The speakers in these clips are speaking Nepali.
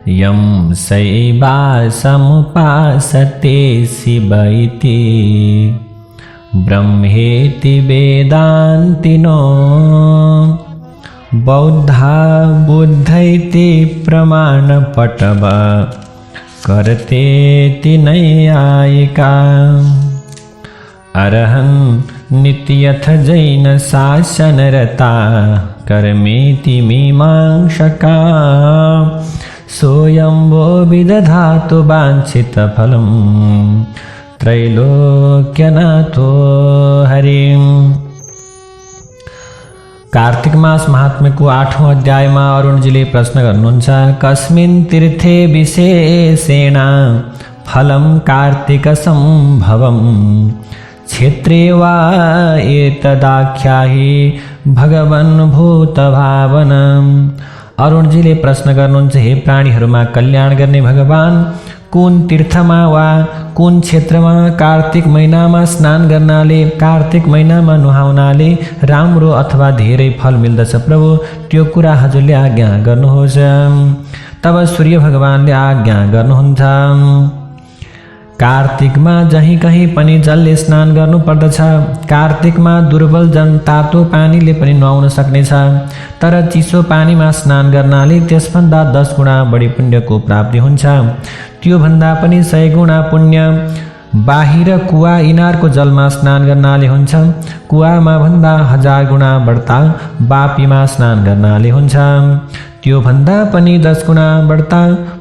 यं शैवासमुपासते शिव इति ब्रह्मेति वेदान्तिनो बौद्धा बुद्धैति प्रमाणपटव करतेति नैयायिका अरहं नित्यथ जैन शासनरता कर्मेति मीमांसका सोऽयंवो विदधातु वाञ्छितफलं त्रैलोक्यनाथो हरिं। कार्तिक मास महात्म्यको 8औं अध्यायमा अरुणजीले प्रश्न गर्नुहुन्छ। कस्मिन् तीर्थे विशेषेण फलं कार्तिक सम्भवम् क्षेत्रे वा एतदाख्याहि भगवन् भूतभावनम्। अरुणजीले प्रश्न गर्नुहुन्छ, हे प्राणीहरूमा कल्याण गर्ने भगवान, कुन तीर्थमा वा कुन क्षेत्रमा कार्तिक महिनामा स्नान गर्नाले, कार्तिक महिनामा नुहाउनाले राम्रो अथवा धेरै फल मिल्दछ प्रभु, त्यो कुरा हजुरले आज्ञा गर्नुहोस्। तब सूर्य भगवानले आज्ञा गर्नुहुन्छ, कार्तिकमा जहीँ कहीँ पनि जलले स्नान गर्नुपर्दछ। कार्तिकमा दुर्बल जन तातो पानीले पनि नुहाउन सक्नेछ, तर चिसो पानीमा स्नान गर्नाले त्यसभन्दा 10 गुणा बढी पुण्यको प्राप्ति हुन्छ। त्योभन्दा पनि 100 गुणा पुण्य बाहिर कुवा इनारको जलमा स्नान गर्नाले हुन्छ। कुवामा भन्दा 1000 गुणा बढ्ता बापीमा स्नान गर्नाले हुन्छ। त्योभन्दा पनि 10 गुणा बढ्ता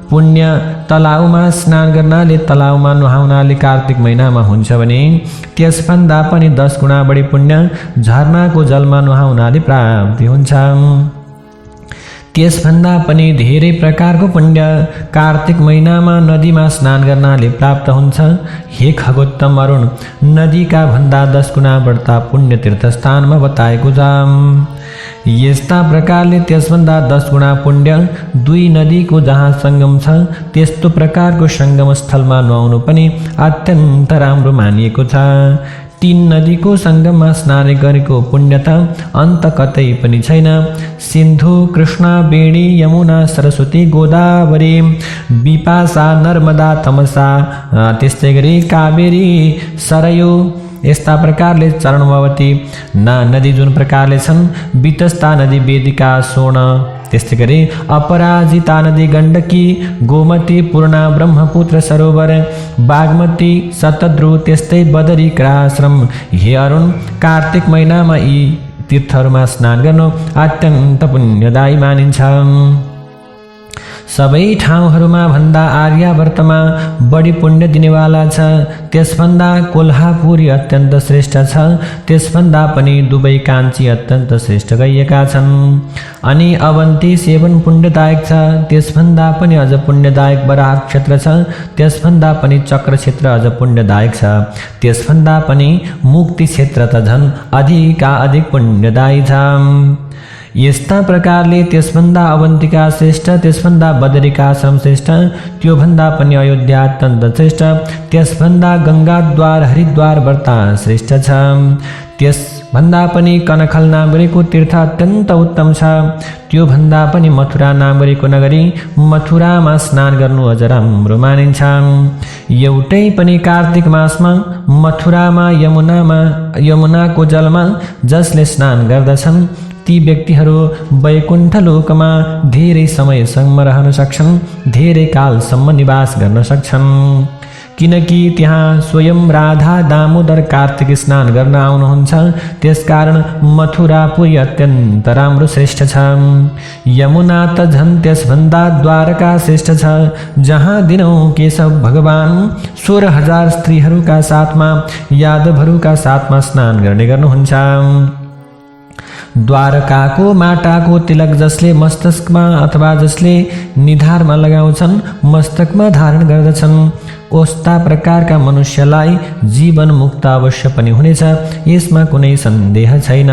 पुण्य तलाउमा स्नान गर्नाले, तलाउमा नुहाउनाले कार्तिक महिनामा हुन्छ भने त्यसभन्दा पनि 10 गुणा बढी पुण्य झरनाको जलमा नुहाउनाले प्राप्ति हुन्छ। त्यसभन्दा पनि धेरै प्रकारको पुण्य कार्तिक महिनामा नदीमा स्नान गर्नाले प्राप्त हुन्छ। हे खगोत्तम अरुण, नदीका भन्दा 10 गुणा बढ्ता पुण्य तीर्थस्थानमा बताएको छ। यस्ता प्रकारले त्यसभन्दा 10 गुणा पुण्य 2 नदीको जहाँ सङ्गम छ त्यस्तो प्रकारको सङ्गम स्थलमा नुहाउनु पनि अत्यन्त राम्रो मानिएको छ। 3 नदीको सङ्गममा स्नान गरेको पुण्य त अन्त कतै पनि छैन। सिन्धु, कृष्णा, बेणी, यमुना, सरस्वती, गोदावरी, बिपाशा, नर्मदा, तमसा, त्यस्तै गरी कावेरी, सरयू, यस्ता प्रकारले चरणवती नदी जुन प्रकारले छन्, वितस्ता नदी, वेदिका, स्वर्ण, त्यस्तै गरी अपराजिता नदी, गण्डकी, गोमती, पूर्णा, ब्रह्मपुत्र सरोवर, बागमती, शतद्रु, त्यस्तै बदरिकाश्रम। हे अरुण, कार्तिक महिनामा यी तीर्थहरूमा स्नान गर्नु अत्यन्त पुण्यदायी मानिन्छ। सबै ठाउँहरूमा भन्दा आर्यावर्तमा बढी पुण्य दिनेवाला छ। त्यसभन्दा कोल्हापुरी अत्यन्त श्रेष्ठ छ। त्यसभन्दा पनि दुबई, काञ्ची अत्यन्त श्रेष्ठ गइएका छन्। अनि अवन्ती सेवन पुण्यदायक छ। त्यसभन्दा पनि अझ पुण्यदायक बराह क्षेत्र छ। त्यसभन्दा पनि चक्र क्षेत्र अझ पुण्यदायक छ। त्यसभन्दा पनि मुक्ति क्षेत्र त झन् अधिक पुण्यदायी छ। यस्ता प्रकारले त्यसभन्दा अवन्तिका श्रेष्ठ, त्यसभन्दा बदरिकाश्रम श्रेष्ठ, त्योभन्दा पनि अयोध्या अत्यन्त श्रेष्ठ, त्यसभन्दा गङ्गाद्वार हरिद्वार व्रता श्रेष्ठ छ। त्यसभन्दा पनि कनखल नाम गरेको तीर्थ अत्यन्त उत्तम छ। त्योभन्दा पनि मथुरा नाम गरेको नगरी मथुरामा स्नान गर्नु अझ राम्रो मानिन्छ। एउटै पनि कार्तिक मासमा मथुरामा यमुनाको जलमा जसले स्नान गर्दछन् ती व्यक्तिहरू वैकुण्ठ लोकमा धेरै समयसम्म रहन सक्छन्, धेरै कालसम्म निवास गर्न सक्छन्। किनकि त्यहाँ स्वयं राधा दामोदर कार्तिक स्नान गर्न आउनुहुन्छ। त्यसकारण मथुरापुरी अत्यन्त राम्रो श्रेष्ठ छ। यमुना त झन् त्यसभन्दा द्वारका श्रेष्ठ छ, जहाँ दिनौँ केशव भगवान 16,000 स्त्रीहरूका साथमा, यादवहरूका साथमा स्नान गर्ने गर्नुहुन्छ। द्वारकाको माटाको तिलक जसले मस्तकमा अथवा जसले निधारमा लगाउँछन्, मस्तकमा धारण गर्दछन्, उस्ता प्रकारका मनुष्यलाई जीवन मुक्त अवश्य पनि हुनेछ, यसमा कुनै सन्देह छैन।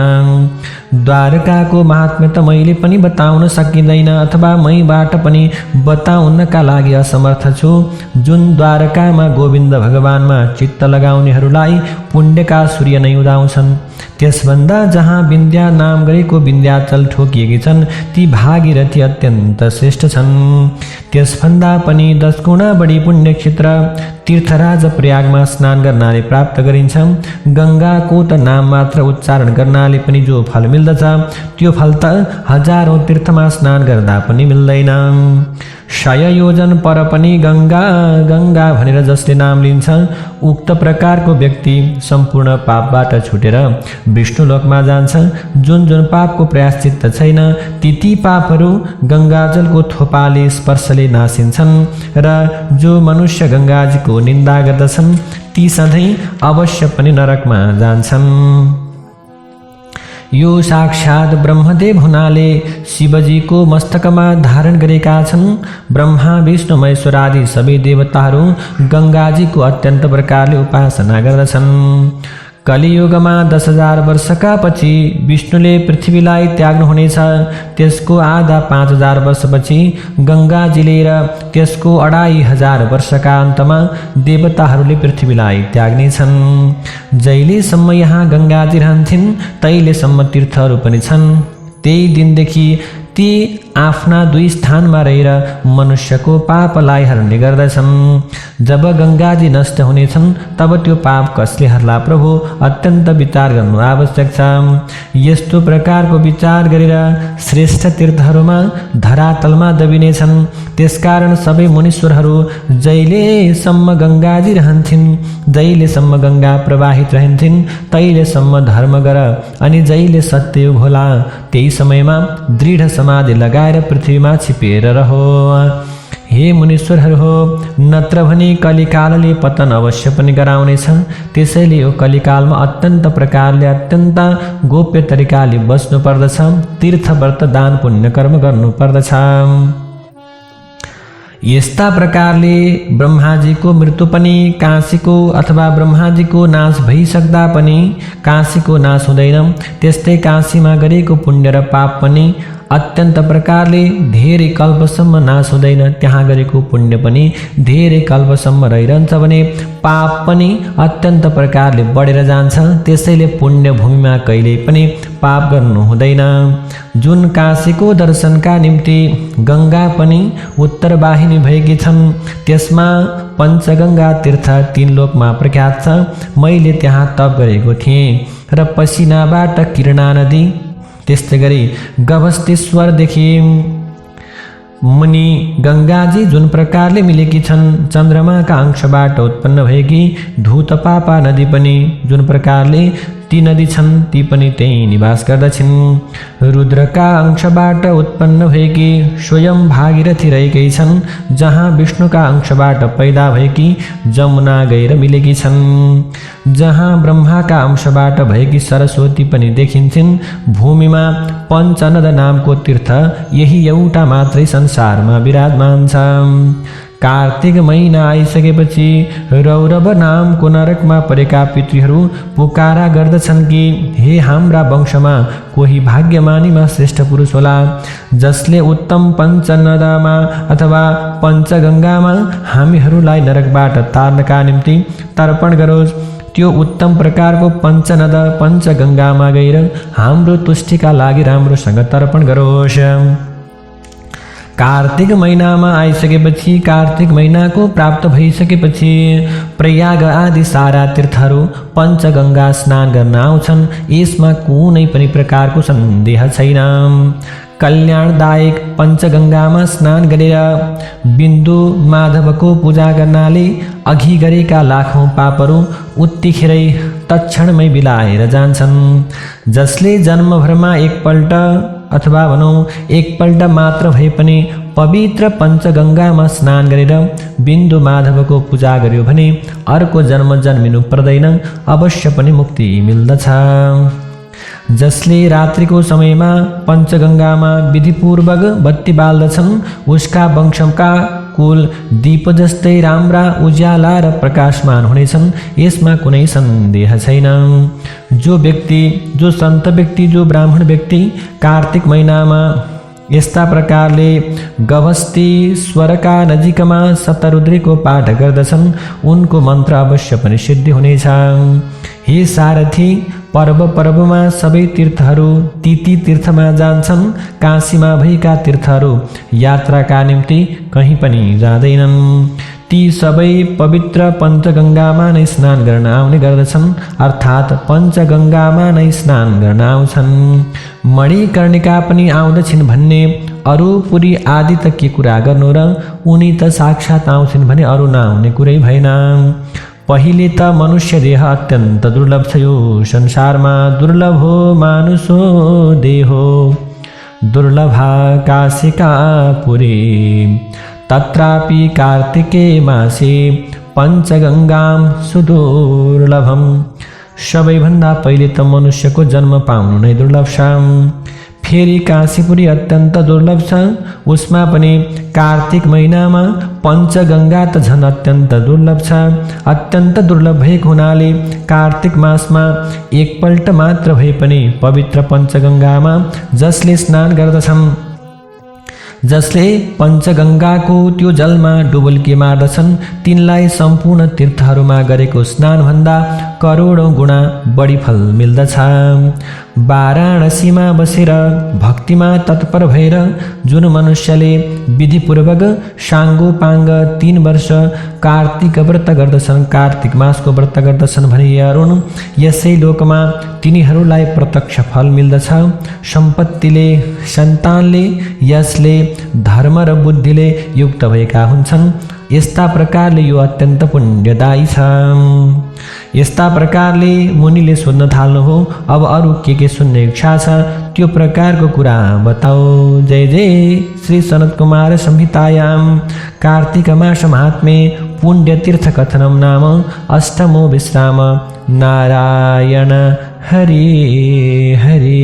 द्वारकाको महात्म्य त मैले पनि बताउन सकिँदैन अथवा मैबाट पनि बताउनका लागि असमर्थ छु। जुन द्वारकामा गोविन्द भगवानमा चित्त लगाउनेहरूलाई पुण्यका सूर्य नै उदाउँछन्, त्यसभन्दा जहाँ विन्द्या नाम गरेको विन्ध्याचल ठोकिएकी छन् ती भागीरथी अत्यन्त श्रेष्ठ छन्। त्यसभन्दा पनि 10 गुणा बढी पुण्य क्षेत्र तीर्थराज प्रयागमा स्नान गर्नाले प्राप्त गरिन्छ। गङ्गाको त नाम मात्र उच्चारण गर्नाले पनि जो फल मिल्दछ त्यो फल त हजारौं तीर्थमा स्नान गर्दा पनि मिल्दैन। 100 योजन पर पनि गङ्गा गङ्गा भनेर जसले नाम लिन्छ उक्त प्रकारको व्यक्ति सम्पूर्ण पापबाट छुटेर विष्णुलोकमा जान्छ। जुन जुन पापको प्रायश्चित्त छैन ती पापहरू गङ्गाजलको थोपाले स्पर्शले नासिन्छन् र जो मनुष्य गङ्गाजीको निन्दा गर्दछन् ती सधैँ अवश्य पनि नरकमा जान्छन्। यो साक्षात् ब्रह्मदेव हुनाले शिवजीको मस्तकमा धारण गरेका छन्। ब्रह्मा विष्णु महेश्वर आदि सबै देवताहरू गङ्गाजीको अत्यन्त प्रकारले उपासना गर्दछन्। कलियुगमा 10,000 वर्षका पछि विष्णुले पृथ्वीलाई त्याग्नुहुनेछ। त्यसको आधा 5,000 वर्षपछि गङ्गाजीले र त्यसको 2,500 वर्षका अन्तमा देवताहरूले पृथ्वीलाई त्याग्नेछन्। जहिलेसम्म यहाँ गङ्गाजी रहन्छन् तहिलेसम्म तीर्थहरू पनि छन्। त्यही दिनदेखि ती आफ्ना 2 स्थानमा रहेर मनुष्यको पापलाई हर्ने गर्दछन्। जब गङ्गाजी नष्ट हुनेछन् तब त्यो पाप कसले हर्ला प्रभु, अत्यन्त विचार गर्नु आवश्यक छ। यस्तो प्रकारको विचार गरेर श्रेष्ठ तीर्थहरूमा धरातलमा दबिनेछन्। त्यसकारण सबै मुनीश्वरहरू जहिलेसम्म गङ्गाजी रहन्छन्, जहिलेसम्म गङ्गा प्रवाहित रहन्छन् तहिलेसम्म धर्म गर अनि जहिले सत्ययुग होला त्यही समयमा दृढ समाधि लगाएर पृथ्वीमा छिपेर रहो। हे मुनीश्वरहरू हो, नत्र भने कलिकालले पतन अवश्य पनि गराउनेछ। त्यसैले यो कलिकालमा अत्यन्त प्रकारले अत्यन्त गोप्य तरिकाले बस्नु पर्दछ। तीर्थ व्रत दान पुण्य कर्म गर्नु पर्दछ। यस्ता प्रकारले ब्रह्माजीको मृत्यु पनि काशीको अथवा ब्रह्माजीको नाश भइसक्दा पनि काशीको नाश हुँदैन। त्यस्तै काशीमा गरेको पुण्य र पाप पनि अत्यन्त प्रकारले धेरै कल्पसम्म नाश हुँदैन। त्यहाँ गरेको पुण्य पनि धेरै कल्पसम्म रहिरहन्छ भने पाप पनि अत्यन्त प्रकारले बढेर जान्छ। त्यसैले पुण्य भूमिमा कहिल्यै पनि पाप गर्नु हुँदैन। जुन काशीको दर्शनका निम्ति गङ्गा पनि उत्तरवाहिनी भएकी छन् त्यसमा पञ्चगङ्गा तीर्थ 3 लोकमा प्रख्यात छ। मैले त्यहाँ तप गरेको थिएँ र पसिनाबाट किरणा नदी, त्यस्तै गरी गभस्तेश्वरदेखि मुनि गङ्गाजी जुन प्रकारले मिलेकी छन्, चन्द्रमाका अंशबाट उत्पन्न भएकी धूतपापा नदी पनि जुन प्रकारले ती नदी छन् ती पनि त्यही निवास गर्दछन्। रुद्रका अंशबाट उत्पन्न भएकी स्वयं भागीरथी रहेकै छन्, जहाँ विष्णुका अंशबाट पैदा भएकी जमुना गएर मिलेकी छन्। जहाँ ब्रह्माका अंशबाट भएकी सरस्वती पनि देखिन्छन्। भूमिमा पञ्चनद नामको तीर्थ यही एउटा मात्रै संसारमा विराजमान छ। कार्तिक महिना आइसकेपछि रौरव नामको नरकमा परेका पितृहरू पुकारा गर्दछन् कि हे हाम्रा वंशमा कोही भाग्यमानीमा श्रेष्ठ पुरुष होला जसले उत्तम पञ्चनदमा अथवा पञ्चगङ्गामा हामीहरूलाई नरकबाट तार्नका निम्ति तर्पण गरोस्। त्यो उत्तम प्रकारको पञ्चनद पञ्चगङ्गामा गएर हाम्रो तुष्टिका लागि राम्रोसँग तर्पण गरोस्। कार्तिक महिनामा आइसकेपछि, कार्तिक महिनाको प्राप्त भइसकेपछि प्रयाग आदि सारा तीर्थहरू पञ्चगङ्गा स्नान गर्न आउँछन्। यसमा कुनै पनि प्रकारको सन्देह छैन। कल्याणदायक पञ्चगङ्गामा स्नान गरेर बिन्दु माधवको पूजा गर्नाले अघि गरेका लाखौँ पापहरू उत्तिखेरै तत्क्षणमै बिलाएर जान्छन्। जसले जन्मभरमा एकपल्ट अथवा भनौँ एकपल्ट मात्र भए पनि पवित्र पञ्चगङ्गामा स्नान गरेर बिन्दु माधवको पूजा गर्यो भने अर्को जन्म जन्मिनु पर्दैन, अवश्य पनि मुक्ति मिल्दछ। जसले रात्रिको समयमा पञ्चगङ्गामा विधिपूर्वक बत्ती बाल्दछन् उसका वंशका कुल दीप जस्तै राम्रा उज्याला र प्रकाशमान हुनेछन्। यसमा कुनै सन्देह छैन। जो व्यक्ति, जो सन्त व्यक्ति, जो ब्राह्मण व्यक्ति कार्तिक महिनामा यस्ता प्रकारले गभस्तेश्वरका नजिकमा सप्तरुद्रीको पाठ गर्दछन् उनको मन्त्र अवश्य पनि सिद्धि हुनेछ। हे सारथी, पर्वमा सबै तीर्थहरू ती तीर्थमा जान्छन्। काशीमा भएका तीर्थहरू यात्राका निम्ति कहीँ पनि जाँदैनन्। ती सबै पवित्र पञ्चगङ्गामा नै स्नान गर्न आउने गर्दछन्, अर्थात् पञ्चगङ्गामा नै स्नान गर्न आउँछन्। मणिकर्णिका पनि आउँदछिन् भन्ने अरू पुरी आदि त के कुरा गर्नु र, उनी त साक्षात् आउँछिन् भने अरू नआउने कुरै भएन। पहिले त मनुष्य देह अत्यन्त दुर्लभ छ यो संसारमा, दुर्लभो मानुषो देहो दुर्लभा काशिका पुरी, तत्रापि कार्तिके मासे पञ्चगङ्गां सुदुर्लभम्। सबैभन्दा पहिले त मनुष्यको जन्म पाउनु नै दुर्लभ छ। फेरि काशीपुरी अत्यन्त दुर्लभ छ, उसमा पनि कार्तिक महिनामा पञ्चगङ्गा त झन् अत्यन्त दुर्लभ छ। अत्यन्त दुर्लभ भएको हुनाले कार्तिक मासमा एकपल्ट मात्र भए पनि पवित्र पञ्चगङ्गामा जसले स्नान गर्दछन्, जसले पञ्चगङ्गाको त्यो जलमा डुबुल्की मार्दछन्, तिनलाई सम्पूर्ण तीर्थहरूमा गरेको स्नानभन्दा करोडौँ गुणा बढी फल मिल्दछ। वाराणसीमा बसेर भक्तिमा तत्पर भएर जुन मनुष्यले विधिपूर्वक साङ्गोपाङ्ग 3 वर्ष कार्तिक व्रत गर्दछन्, कार्तिक मासको व्रत गर्दछन् भने अरुण यसै लोकमा तिनीहरूलाई प्रत्यक्ष फल मिल्दछ। सम्पत्तिले, सन्तानले, यसले धर्म र बुद्धिले युक्त भएका हुन्छन्। यस्ता प्रकारले यो अत्यन्त पुण्यदायी छ। यस्ता प्रकारले मुनिले सोध्न थाल्नु हो, अब अरू के सुन्ने इच्छा छ त्यो प्रकारको कुरा बताओ। जय जय श्री सनत कुमार संहितायां कार्तिक मास महात्म्ये पुण्यतीर्थ कथनम नाम अष्टमो विश्राम। नारायण हरि हरि।